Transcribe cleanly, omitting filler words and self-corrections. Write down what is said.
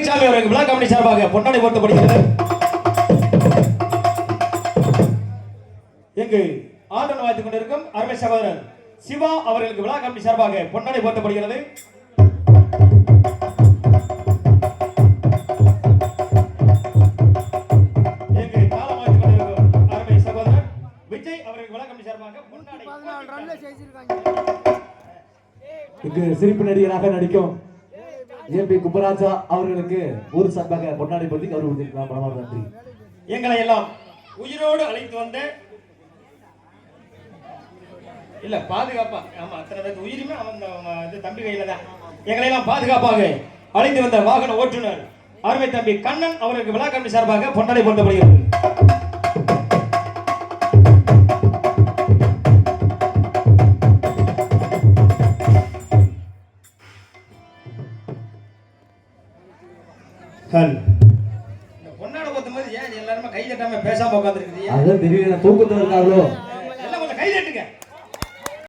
அவருக்கு விழா கமிட்டி சார்பாக பொன்னாடை போர்த்தப்படுகிறது. இங்கு ஆதரவு வாய்த்துக் கொண்டிருக்கும் அருமை சகோதரர் சிவா அவர்களுக்கு விழா கமிட்டி சார்பாக பொன்னாடை போர்த்தப்படுகிறது. இங்கு தாளம் வாய்த்துக் கொண்டிருக்கும் அருமை சகோதரர் விஜய் அவர்களுக்கு விழா கமிட்டி சார்பாக பொன்னாடை. இங்கு சிரிப்பு நடிகராக நடிக்கும் ஏபி குப்பராஜா அவர்களுக்கு ஊர் சார்பாக பொன்னாடை பற்றி கௌரவித்திருக்கிறார். நன்றி. எங்களை எல்லாம் உயிரோடு அழைத்து வந்த இல்ல பாதுகாப்பா ஆமா அத்தனை பேர் உயிருமே அவன் தம்பி கையில தான். எங்களை எல்லாம் பாதுகாப்பாக அழைத்து வந்த வாகன ஓட்டுநர் அருமை தம்பி கண்ணன் அவருக்கு விழா கமிட்டி சார்பாக பொன்னாடை போர்த்தப்படுகிறது. பொன்னாடை போத்தும் போது ஏன் எல்லாருமே கை தட்டாம பேசாம உட்காந்துருக்கீங்க? அதான் தெரியல, தூக்கத்துல இருக்காங்களோ.